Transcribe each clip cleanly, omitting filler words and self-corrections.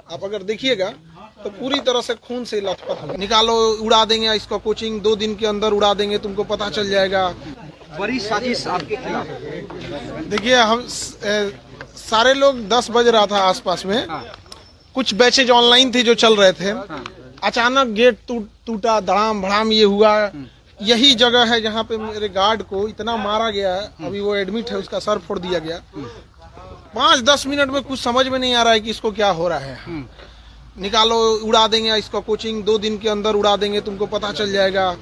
आप अगर देखिएगा तो पूरी तरह से खून से लथपथ है। निकालो, उड़ा देंगे इसका कोचिंग, 2 दिन के अंदर उड़ा देंगे, तुमको पता चल जाएगा। बड़ी साजिश आपके खिलाफ। देखिए, हम सारे लोग 10 बज रहा था आसपास में, कुछ बैचेज ऑनलाइन थे जो चल रहे थे। अचानक गेट टूटा, धड़ाम भड़ाम ये हुआ। यही जगह है जहाँ पे मेरे गार्ड को इतना मारा गया है। अभी वो एडमिट है, उसका सर फोड़ दिया गया। 5-10 मिनट में कुछ समझ में नहीं आ रहा है कि इसको क्या हो रहा है। निकालो, उड़ा देंगे इसका कोचिंग, 2 दिन के अंदर उड़ा देंगे, तुमको पता चल जाएगा।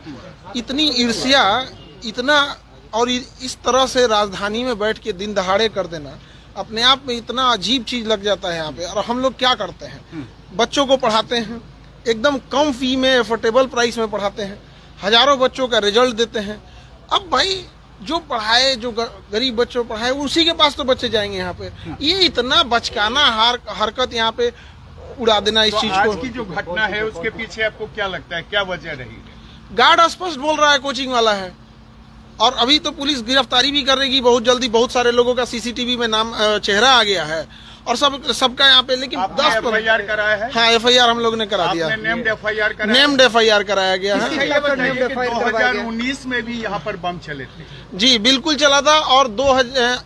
इतनी ईर्ष्या, इतना, और इस तरह से राजधानी में बैठ के दिन दहाड़े कर देना अपने आप में इतना अजीब चीज लग जाता है यहाँ पे। और हम लोग क्या करते हैं, बच्चों को पढ़ाते हैं, एकदम कम फी में, एफोर्डेबल प्राइस में पढ़ाते हैं, हजारों बच्चों का रिजल्ट देते हैं। अब भाई जो पढ़ाए, जो गरीब बच्चों पढ़ाए, उसी के पास तो बच्चे जाएंगे यहाँ पे। ये इतना बचकाना हरकत यहाँ पे उड़ा देना इस चीज को। आज की जो घटना है उसके पीछे आपको क्या लगता है, क्या वजह रही? गार्ड स्पष्ट बोल रहा है कोचिंग वाला है, और अभी तो पुलिस गिरफ्तारी भी करेगी बहुत जल्दी। बहुत सारे लोगों का सीसीटीवी में नाम, चेहरा आ गया है, और सबका यहाँ पे। लेकिन 10 FIR कराया है? हाँ, FIR हम लोग ने करा दिया। नेम्ड FIR कराया? नेम्ड FIR कराया गया है। 2019 में भी यहाँ पर बम चले थे? जी बिल्कुल चला था, और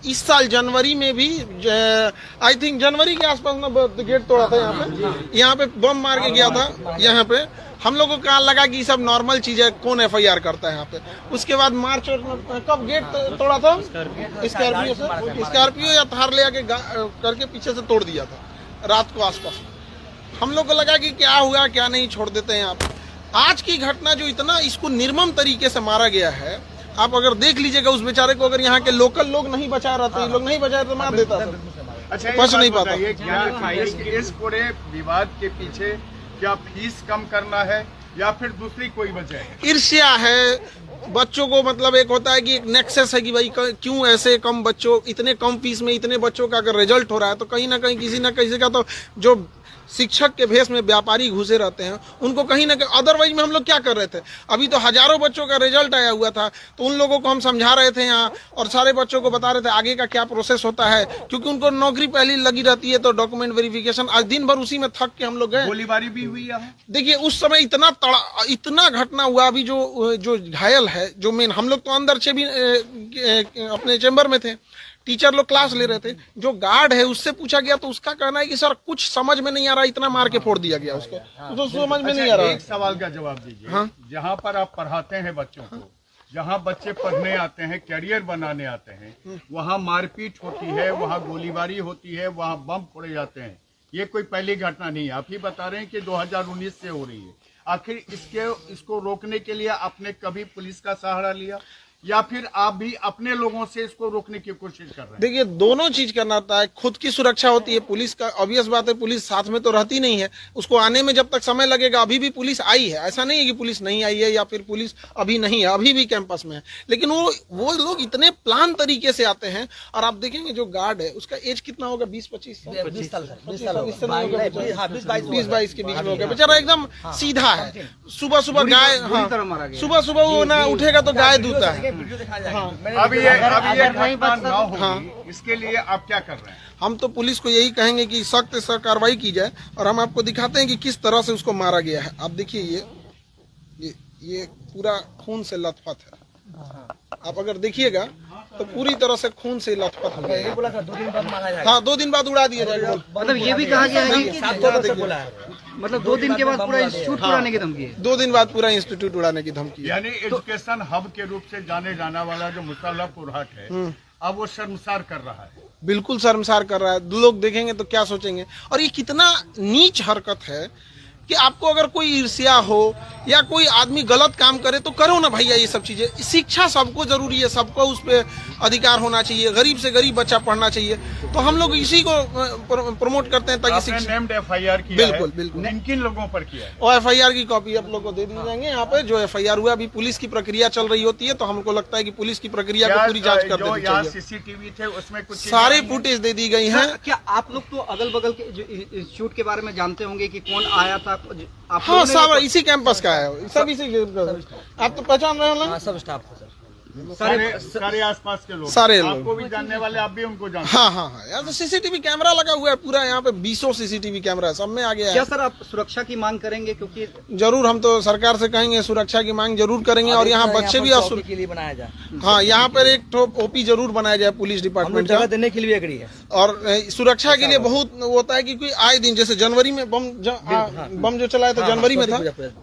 इस साल जनवरी में भी, आई थिंक जनवरी के आसपास ना गेट तोड़ा था यहाँ पे बम मार के गया था यहाँ पे। हम लोगों को कहा लगा कि सब नॉर्मल चीज है, कौन FIR करता है यहाँ पे। उसके बाद मार्च में कब गेट तोड़ा था? स्कॉर्पियो या थार ले आके करके पीछे से तोड़ दिया था रात को आसपास। हम लोग को लगा कि क्या हुआ, क्या नहीं, छोड़ देते हैं यहाँ पे। आज की घटना जो इतना इसको निर्मम तरीके से मारा गया है, आप अगर देख लीजिएगा उस बेचारे को, अगर यहाँ के लोकल लोग नहीं बचा रहते, ये लोग नहीं बचाए तो मार देता था। अच्छा, बच नहीं पाता। इस पूरे विवाद के पीछे क्या फीस कम करना है या फिर दूसरी कोई वजह है? ईर्ष्या है बच्चों को। मतलब एक होता है कि एक नेक्सस है कि भाई क्यों ऐसे कम बच्चों, इतने कम फीस में इतने बच्चों का अगर रिजल्ट हो रहा है, तो कहीं ना कहीं किसी ना किसी का तो, जो शिक्षक के भेष में व्यापारी घुसे रहते हैं, उनको कहीं ना कहीं। अदरवाइज में हम लोग क्या कर रहे थे, अभी तो हजारों बच्चों का रिजल्ट आया हुआ था, तो उन लोगों को हम समझा रहे थे यहाँ, और सारे बच्चों को बता रहे थे आगे का क्या प्रोसेस होता है, क्योंकि उनको नौकरी पहले लगी रहती है, तो डॉक्यूमेंट वेरिफिकेशन। आज दिन भर उसी में थक के हम लोग गए। गोलीबारी भी हुई है? देखिए, उस समय इतना घटना हुआ। अभी जो घायल है, जो मेन, हम लोग तो अंदर से भी अपने चेंबर में थे, टीचर लोग क्लास ले रहे थे। जो गार्ड है उससे पूछा गया तो उसका कहना है कि सर कुछ समझ में नहीं आ रहा, इतना मार के फोड़ दिया गया उसको, तो समझ में नहीं आ रहा। एक सवाल का जवाब दीजिए। हाँ? जहाँ पर आप पढ़ाते हैं बच्चों को, जहाँ बच्चे पढ़ने आते हैं, कैरियर बनाने आते हैं, वहाँ मारपीट होती है, वहाँ गोलीबारी होती है, वहाँ बम फोड़े जाते हैं। ये कोई पहली घटना नहीं है। आप ही बता रहे हैं कि 2019 से हो रही है। आखिर इसको रोकने के लिए आपने कभी पुलिस का सहारा लिया, या फिर आप भी अपने लोगों से इसको रोकने की कोशिश कर रहे हैं? देखिए, दोनों चीज करना होता है। खुद की सुरक्षा होती है, पुलिस का ऑब्वियस बात है, पुलिस साथ में तो रहती नहीं है, उसको आने में जब तक समय लगेगा। अभी भी पुलिस आई है, ऐसा नहीं है कि पुलिस नहीं आई है या फिर पुलिस अभी नहीं है, अभी भी कैंपस में है। लेकिन वो लोग इतने प्लान तरीके से आते हैं। और आप देखेंगे जो गार्ड है उसका एज कितना होगा, 20-25 साल, 20 22 के बीच में होगा। बेचारा एकदम सीधा है। सुबह सुबह गाय, सुबह सुबह वो ना उठेगा तो गाय दूता है। अब ये घटना ना हो, इसके लिए आप क्या कर रहे हैं? हम तो पुलिस को यही कहेंगे कि सख्त से कार्रवाई की जाए, और हम आपको दिखाते हैं कि किस तरह से उसको मारा गया है। आप देखिए, ये पूरा खून से लथपथ है। आप अगर देखिएगा तो पूरी तरह से खून से लथपथ हो गया। 2 दिन बाद उड़ा दिया जाएगा। मतलब ये भी कहा गया है कि मतलब 2 दिन के बाद पूरा इंस्टीट्यूट उड़ाने की धमकी है। 2 दिन बाद पूरा इंस्टीट्यूट उड़ाने की धमकी। यानी एजुकेशन हब के रूप से जाने जाने वाला जो मुसल्लापुर हाट है, अब वो शर्मसार कर रहा है। बिल्कुल शर्मसार कर रहा है। लोग देखेंगे तो क्या सोचेंगे। और ये कितना नीच हरकत है कि आपको अगर कोई ईर्ष्या हो या कोई आदमी गलत काम करे तो करो ना भैया। ये सब चीजें, शिक्षा सबको जरूरी है, सबको उस पर अधिकार होना चाहिए। गरीब से गरीब बच्चा पढ़ना चाहिए, तो हम लोग इसी को प्रमोट करते हैं ताकि शिक्षा। FIR किया बिल्कुल बिल्कुल। किन लोगों पर किया है? और FIR की कॉपी आप लोग को दे दी जाएंगे। यहाँ पे जो FIR हुआ, अभी पुलिस की प्रक्रिया चल रही होती है, तो हमको लगता है कि पुलिस की प्रक्रिया को पूरी जांच कर देनी चाहिए। CCTV थे उसमें कुछ सारे फुटेज दे दी गई है। क्या आप लोग तो अगल बगल के इंस्टीट्यूट के बारे में जानते होंगे कि कौन आया था? हाँ, सब इसी कैंपस का है, सब इसी। आप तो पहचान रहे हो ना? सब स्टाफ है सर। सारे आसपास के लोग, सारे लोग। आपको भी जानने वाले, आप भी उनको जानते हाँ हाँ हाँ, यहाँ तो सीसीटीवी कैमरा लगा हुआ है पूरा, यहाँ पे 20 सीसीटीवी कैमरा सब में आ गया क्या है। सर आप सुरक्षा की मांग करेंगे, क्योंकि जरूर हम तो सरकार से कहेंगे सुरक्षा की मांग जरूर करेंगे, और यहाँ बच्चे भी के लिए बनाया जाए, हाँ यहाँ पर एक तो ओपी जरूर बनाया जाए पुलिस डिपार्टमेंट जगह का, देने के लिए एग्री है। और सुरक्षा के लिए बहुत होता है क्योंकि आए दिन जैसे जनवरी में बम जो चलाया था जनवरी में था,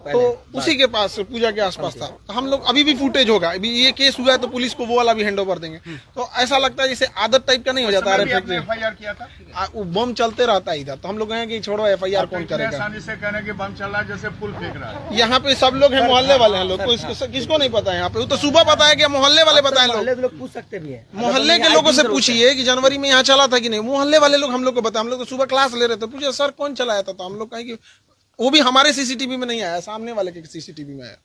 तो उसी के पास पूजा के आसपास था। तो हम लोग अभी भी फुटेज होगा, अभी ये केस हुआ है तो पुलिस को वो वाला भी हैंड ओवर देंगे। तो ऐसा लगता है जैसे आदत टाइप का नहीं हो जाता है, FIR किया था, वो बम चलते रहता है इधर, तो हम लोग कहें कि छोड़ो FIR कौन करेगा। आसानी से कहने कि बम चल रहा है, जैसे पुल फेंक रहा है। यहाँ पे सब लोग हैं, मोहल्ले वाले हैं लोग, किसको नहीं पता है यहाँ पे, वो तो सुबह बताया गया, मोहल्ले वाले बताए लोग पूछ सकते भी है, मोहल्ले के लोगों से पूछिए कि जनवरी में यहाँ चला था कि नहीं, मोहल्ले वाले लोग हम लोग को बताए। हम लोग तो सुबह क्लास ले रहे थे, पूछे सर कौन चलाया था, तो हम लोग कहें कि वो भी हमारे सीसीटीवी में नहीं आया, सामने वाले के सीसीटीवी में आया।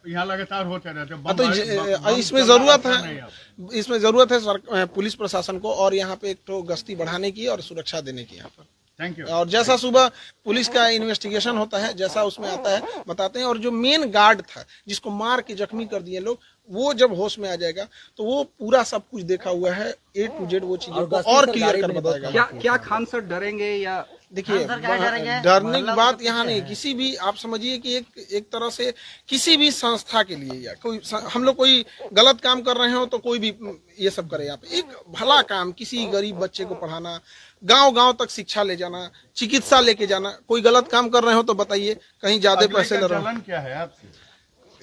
यहाँ लगातार होते रहते, तो इसमें जरूरत है, इसमें जरूरत है पुलिस प्रशासन को, और यहाँ पे एक तो गश्ती बढ़ाने की और सुरक्षा देने की यहाँ पर। Thank you. और जैसा सुबह पुलिस का इन्वेस्टिगेशन होता है, जैसा उसमें आता है बताते हैं, और जो मेन गार्ड था जिसको मार के जख्मी कर दिए लोग, वो जब होश में आ जाएगा तो वो पूरा सब कुछ देखा हुआ है A to Z, वो चीजों को और क्लियर कर बताएगा। क्या खान सर डरेंगे या देखिए डरने की बात यहाँ नहीं, किसी भी आप समझिए कि एक तरह से किसी भी संस्था के लिए या कोई हम लोग कोई गलत काम कर रहे हो तो कोई भी ये सब करे, यहाँ पे एक भला काम, किसी गरीब बच्चे को पढ़ाना, गांव-गांव तक शिक्षा ले जाना, चिकित्सा लेके जाना, कोई गलत काम कर रहे हो तो बताइए, कहीं ज्यादा पैसे ले रहे हो। क्या है आपसे,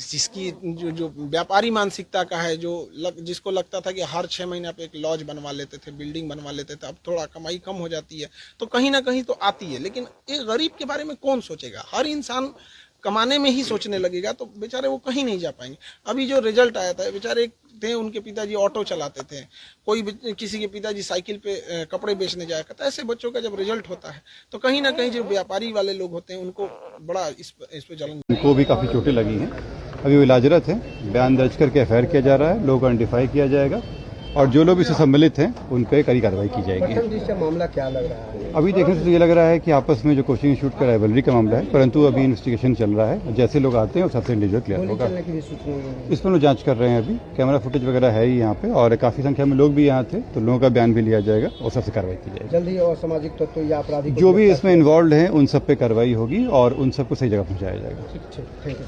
जिसकी जो व्यापारी मानसिकता का है, जिसको लगता था कि हर 6 महीना पे एक लॉज बनवा लेते थे, बिल्डिंग बनवा लेते थे, अब थोड़ा कमाई कम हो जाती है तो कहीं ना कहीं तो आती है, लेकिन एक गरीब के बारे में कौन सोचेगा, हर इंसान कमाने में ही सोचने लगेगा, तो बेचारे वो कहीं नहीं जा पाएंगे। अभी जो रिजल्ट आया था, बेचारे थे, उनके पिताजी ऑटो चलाते थे, किसी के पिताजी साइकिल पे कपड़े बेचने जाया करता, ऐसे बच्चों का जब रिजल्ट होता है तो कहीं ना कहीं जो व्यापारी वाले लोग होते हैं उनको बड़ा इस पे जलन। उनको भी काफ़ी चोटें लगी हैं, अभी वो इलाजरत है, बयान दर्ज करके FIR किया जा रहा है, लोग आइडेंटिफाई किया जाएगा, और जो लोग इससे सम्मिलित हैं उन पर कड़ी कार्रवाई की जाएगी। मामला क्या लग रहा है? अभी देखने से तो ये लग रहा है कि आपस में जो कोचिंग इंस्टीट्यूट का राइवलरी का मामला है, परंतु अभी इन्वेस्टिगेशन चल रहा है, जैसे लोग आते हैं और सबसे इंडिविजुअल क्लियर होगा। इस पर लोग जांच कर रहे हैं, अभी कैमरा फुटेज वगैरह है ही यहाँ पे, और काफी संख्या में लोग भी यहाँ थे, तो लोगों का बयान भी लिया जाएगा और सबसे कार्रवाई की जाएगी। जल्दी और सामाजिक तत्व या आपराधिक जो भी इसमें इन्वॉल्व हैं उन सब पे कार्रवाई होगी और उन सबको सही जगह पहुँचाया जाएगा। ठीक, थैंक यू।